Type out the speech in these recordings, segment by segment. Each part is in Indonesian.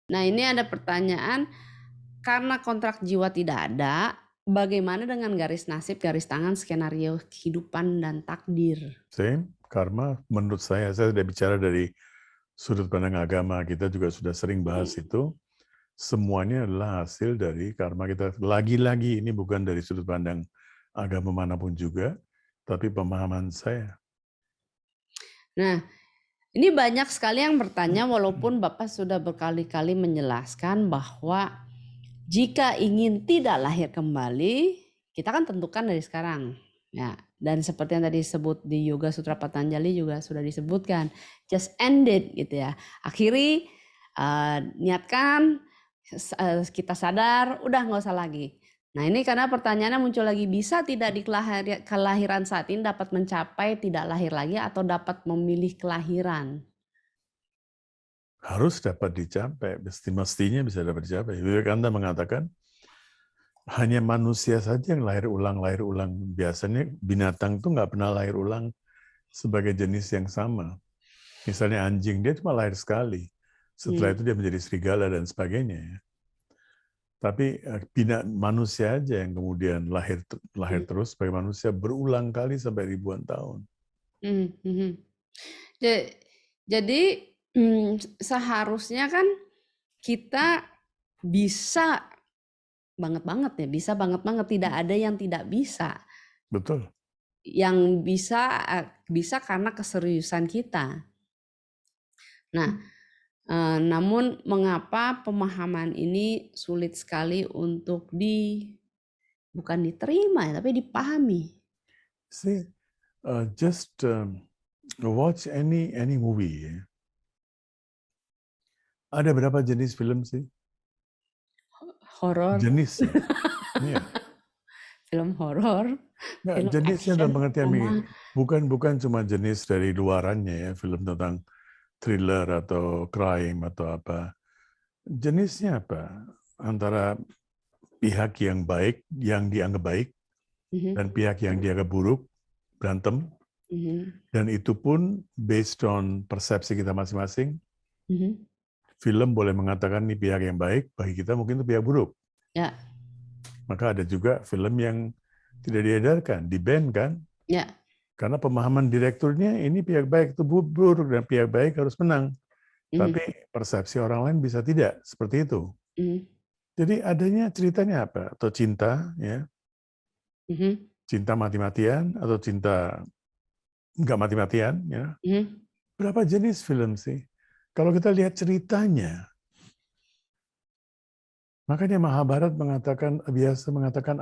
Nah, ini ada pertanyaan, karena kontrak jiwa tidak ada, bagaimana dengan garis nasib, garis tangan, skenario kehidupan dan takdir? Same, karma menurut saya sudah bicara dari sudut pandang agama, kita juga sudah sering bahas itu, semuanya adalah hasil dari karma kita. Lagi-lagi ini bukan dari sudut pandang agama manapun juga, tapi pemahaman saya. Nah, ini banyak sekali yang bertanya walaupun Bapak sudah berkali-kali menjelaskan bahwa jika ingin tidak lahir kembali, kita kan tentukan dari sekarang. Ya, dan seperti yang tadi disebut di Yoga Sutra Patanjali juga sudah disebutkan, just end it gitu ya. Akhiri, niatkan, kita sadar, udah nggak usah lagi. Nah, ini karena pertanyaannya muncul lagi, bisa tidak di kelahiran saat ini dapat mencapai tidak lahir lagi atau dapat memilih kelahiran? Harus dapat dicapai, mestinya bisa dapat dicapai. Vivekananda mengatakan, hanya manusia saja yang lahir ulang. Biasanya binatang tuh nggak pernah lahir ulang sebagai jenis yang sama. Misalnya anjing, dia cuma lahir sekali. Setelah itu dia menjadi serigala dan sebagainya. Ya. Tapi manusia aja yang kemudian lahir terus sebagai manusia berulang kali sampai ribuan tahun. Jadi seharusnya kan kita bisa banget ya, bisa banget, tidak ada yang tidak bisa. Betul. Yang bisa karena keseriusan kita. Nah, namun mengapa pemahaman ini sulit sekali untuk bukan diterima ya, tapi dipahami? See, just watch any movie. Ya. Ada berapa jenis film sih? Horor. Jenis ya. Iya. Film horor. Nggak, Film jenisnya action, dalam pengertian drama. bukan cuma jenis dari luarannya ya, film tentang thriller atau crime atau apa. Jenisnya apa? Antara pihak yang baik, yang dianggap baik, dan pihak yang dianggap buruk, berantem. Dan itu pun based on persepsi kita masing-masing. Film boleh mengatakan ini pihak yang baik, bagi kita mungkin itu pihak buruk. Ya. Maka ada juga film yang tidak diedarkan, di-ban kan? Ya. Karena pemahaman direkturnya ini pihak baik itu buruk dan pihak baik harus menang. Tapi persepsi orang lain bisa tidak seperti itu. Jadi adanya ceritanya apa? Atau cinta, ya, cinta mati-matian atau cinta nggak mati-matian, ya. Berapa jenis film sih? Kalau kita lihat ceritanya, makanya Mahabharat biasa mengatakan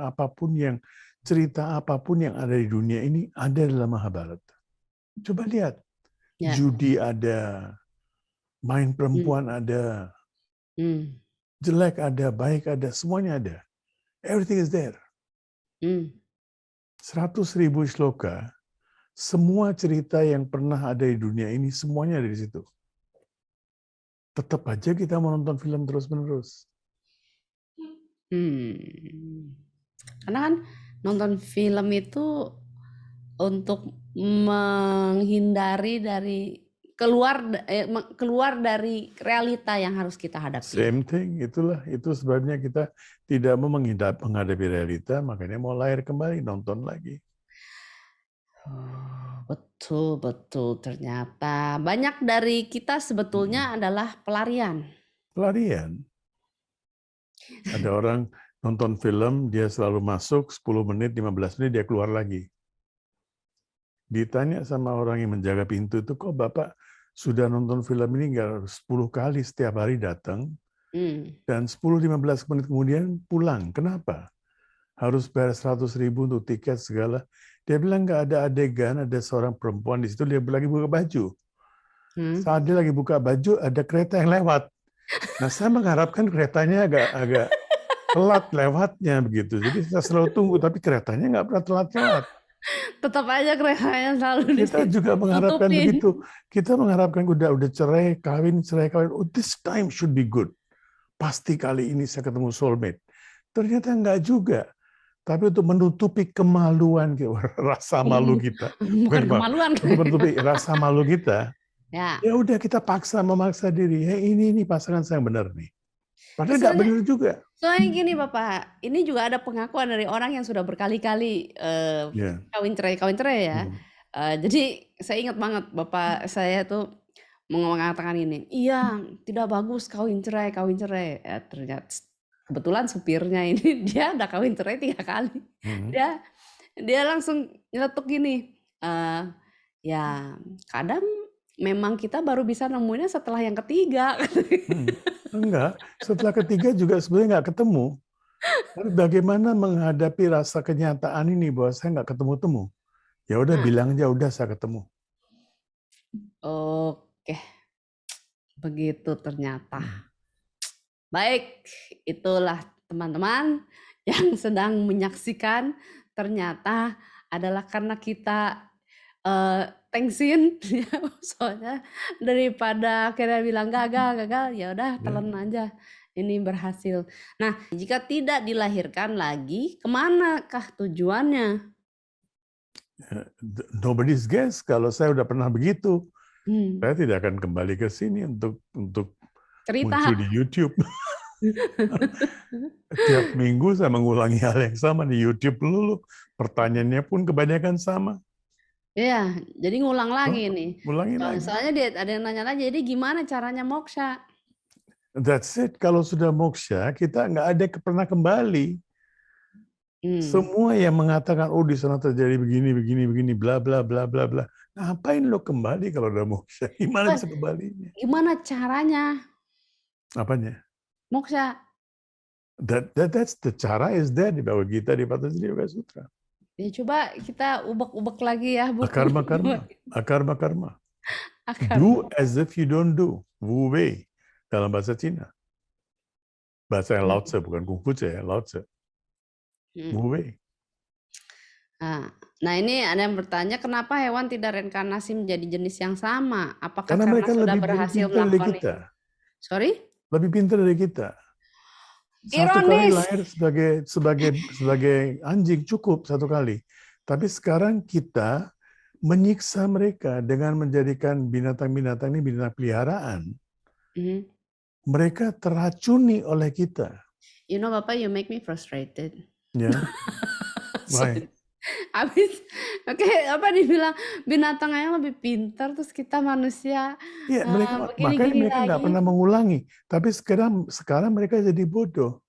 cerita apapun yang ada di dunia ini ada dalam Mahabharat. Coba lihat, judi ada, main perempuan ada, jelek ada, baik ada, semuanya ada. Everything is there. 100.000 shloka, semua cerita yang pernah ada di dunia ini, semuanya ada di situ. Tetap aja kita menonton film terus-menerus. Karena kan nonton film itu untuk menghindari dari keluar dari realita yang harus kita hadapi. Same thing, itu sebabnya kita tidak mau menghadapi realita, makanya mau lahir kembali, nonton lagi. Betul, ternyata banyak dari kita sebetulnya adalah pelarian. Pelarian. Ada orang nonton film, dia selalu masuk 10 menit, 15 menit, dia keluar lagi. Ditanya sama orang yang menjaga pintu itu, kok Bapak sudah nonton film ini nggak 10 kali setiap hari datang, dan 10-15 menit kemudian pulang. Kenapa? Harus bayar 100.000 untuk tiket segala. Dia bilang nggak ada adegan, ada seorang perempuan di situ, dia lagi buka baju. Saat dia lagi buka baju, ada kereta yang lewat. Nah, saya mengharapkan keretanya agak telat lewatnya begitu. Jadi saya selalu tunggu, tapi keretanya nggak pernah telat-telat. Tetap aja keretanya selalu Kita juga mengharapkan begitu. Kita mengharapkan udah cerai, kawin. Oh, this time should be good. Pasti kali ini saya ketemu soulmate. Ternyata enggak juga. Tapi untuk menutupi kemaluan, rasa malu kita. Bukan kemaluan. Untuk menutupi rasa malu kita, ya udah kita memaksa diri. Ya ini pasangan saya yang benar nih. Padahal nggak benar juga. Soalnya gini Bapak, ini juga ada pengakuan dari orang yang sudah berkali-kali kawin cerai ya. Jadi saya ingat banget Bapak saya tuh mengatakan ini, iya tidak bagus kawin cerai. Ya, ternyata kebetulan supirnya ini dia udah kawin cerai 3 kali. Dia langsung nyeletuk gini, ya kadang memang kita baru bisa nemuinnya setelah yang ketiga. Enggak, setelah ketiga juga sebenarnya nggak ketemu. Tapi bagaimana menghadapi rasa kenyataan ini bahwa saya nggak ketemu-temu? Ya udah bilang aja, udah saya ketemu. Oke, begitu ternyata. Baik, itulah teman-teman yang sedang menyaksikan, ternyata adalah karena kita thanksin, soalnya daripada akhirnya bilang gagal, ya udah telan aja. Ini berhasil. Nah, jika tidak dilahirkan lagi, kemanakah tujuannya? Nobody's guess. Kalau saya udah pernah begitu, saya tidak akan kembali ke sini untuk muncul di YouTube. Tiap minggu saya mengulangi hal yang sama di YouTube dulu. Pertanyaannya pun kebanyakan sama. Iya, jadi ngulang lagi nih. Ulangi lagi. Soalnya dia ada yang nanya lagi, jadi gimana caranya moksha? That's it. Kalau sudah moksha, kita nggak ada pernah kembali. Semua yang mengatakan, oh di sana terjadi begini, bla bla bla bla bla. Ngapain lo kembali kalau udah moksha? Gimana bisa kembalinya? Gimana caranya? Apanya? Moksha. That's the cara is there di Bhagavad Gita, di Patanjali Yoga Sutra. Ya coba kita ubek-ubek lagi ya buku. Akarma. Do as if you don't do. Wu Wei dalam bahasa Cina. Bahasa Lao Tse, bukan Kung Fu ya, Lao Tse. Wu Wei. Nah ini ada yang bertanya, kenapa hewan tidak reinkarnasi menjadi jenis yang sama? Apakah Karena mereka sudah lebih berhasil pintar dari melakukan kita. Sorry? Lebih pintar dari kita. Satu kali lahir sebagai anjing cukup satu kali. Tapi sekarang kita menyiksa mereka dengan menjadikan binatang-binatang ini binatang peliharaan. Mereka teracuni oleh kita. You know, Bapak, you make me frustrated. Ya. Why? Apa dibilang binatang yang lebih pintar, terus kita manusia. Iya, makanya mereka nggak pernah mengulangi. Tapi sekarang mereka jadi bodoh.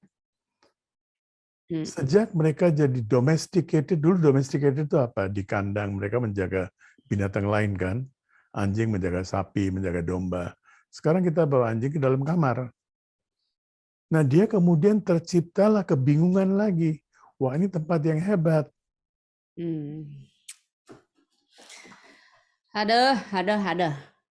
Sejak mereka jadi domesticated, dulu domesticated itu apa? Di kandang mereka menjaga binatang lain kan. Anjing menjaga sapi, menjaga domba. Sekarang kita bawa anjing ke dalam kamar. Nah dia kemudian terciptalah kebingungan lagi. Wah ini tempat yang hebat. Ada.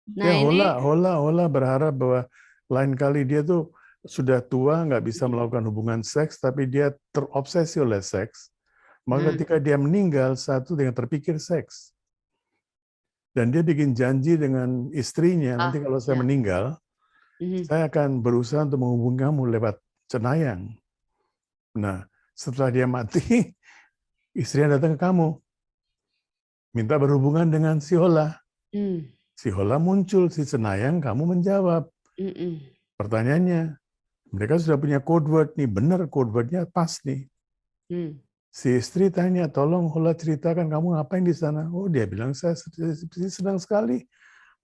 Nah, ya Hola berharap bahwa lain kali dia tuh sudah tua, nggak bisa melakukan hubungan seks, tapi dia terobsesi oleh seks. Maka ketika dia meninggal, satu dengan terpikir seks. Dan dia bikin janji dengan istrinya, nanti kalau saya meninggal, saya akan berusaha untuk menghubungi kamu lewat cenayang. Nah, setelah dia mati, istrinya datang ke kamu. Minta berhubungan dengan si Hola. Si Hola muncul, si cenayang, kamu menjawab. Pertanyaannya, mereka sudah punya code word nih, benar code word-nya pas nih. Si istri tanya, tolong Hola ceritakan kamu ngapain di sana. Oh dia bilang, saya senang sekali.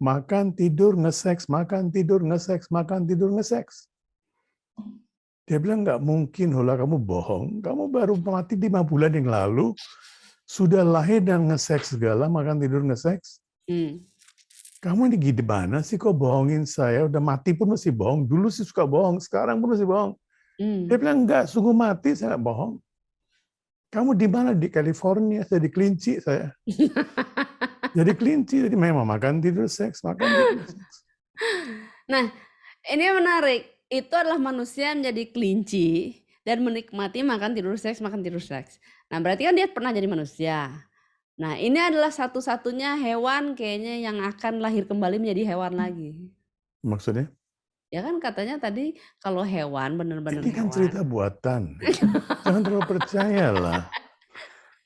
Makan, tidur, nge-seks, makan, tidur, nge-seks, makan, tidur, nge-seks. Dia bilang, nggak mungkin Hola kamu bohong. Kamu baru mati 5 bulan yang lalu, sudah lahir dan nge-seks segala, makan, tidur, nge-seks. Kamu ini gimana sih kok bohongin saya? Udah mati pun masih bohong. Dulu sih suka bohong, sekarang pun masih bohong. Dia bilang, enggak, sungguh mati, saya nggak bohong. Kamu di mana? Di California, saya di Kelinci saya. Jadi kelinci, jadi memang makan, tidur, seks, makan, tidur, seks. Nah, ini menarik. Itu adalah manusia menjadi kelinci dan menikmati makan, tidur, seks, makan, tidur, seks. Nah, berarti kan dia pernah jadi manusia. Nah, ini adalah satu-satunya hewan kayaknya yang akan lahir kembali menjadi hewan lagi. Maksudnya? Ya kan katanya tadi kalau hewan benar-benar ini kan cerita buatan. Jangan terlalu percaya lah.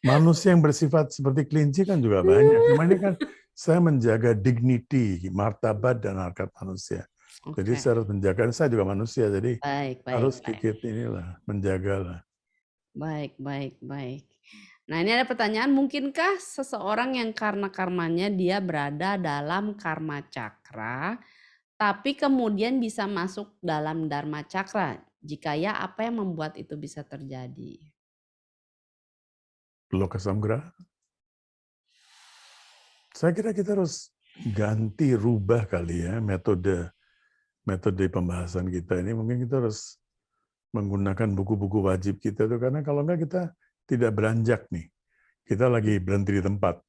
Manusia yang bersifat seperti kelinci kan juga banyak. Cuma ini kan saya menjaga dignity, martabat dan harkat manusia. Jadi Oke. saya harus menjaga, saya juga manusia, jadi Baik, baik, harus baik. sedikit inilah, menjagalah. Baik, baik, baik. Nah, ini ada pertanyaan, mungkinkah seseorang yang karena karmanya dia berada dalam karma cakra, tapi kemudian bisa masuk dalam dharma cakra? Jika ya, apa yang membuat itu bisa terjadi? Loka Samgraha. Saya kira kita harus ganti, rubah kali ya metode pembahasan kita ini. Mungkin kita harus menggunakan buku-buku wajib kita tuh, karena kalau enggak kita tidak beranjak nih. Kita lagi berhenti di tempat.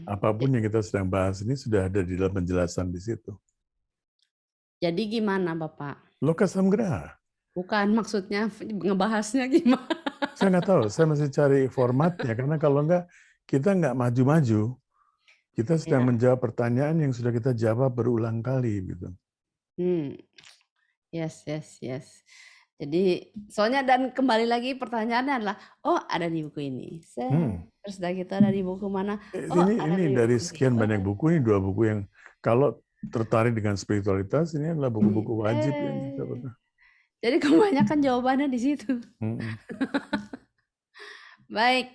Apapun yang kita sedang bahas ini sudah ada di dalam penjelasan di situ. Jadi gimana Bapak? Loka Samgraha. Bukan, maksudnya ngebahasnya gimana? Saya nggak tahu, saya masih cari formatnya, karena kalau enggak kita nggak maju-maju. Kita sedang Ya. menjawab pertanyaan yang sudah kita jawab berulang kali gitu. Yes, yes, yes. Jadi soalnya dan kembali lagi pertanyaannya adalah, oh ada di buku ini. Terus udah gitu ada di buku mana? Oh ada Ini di dari buku ini. sekian banyak buku, ini 2 buku yang kalau tertarik dengan spiritualitas, ini adalah buku-buku wajib yang kita. Jadi kebanyakan jawabannya di situ. Baik.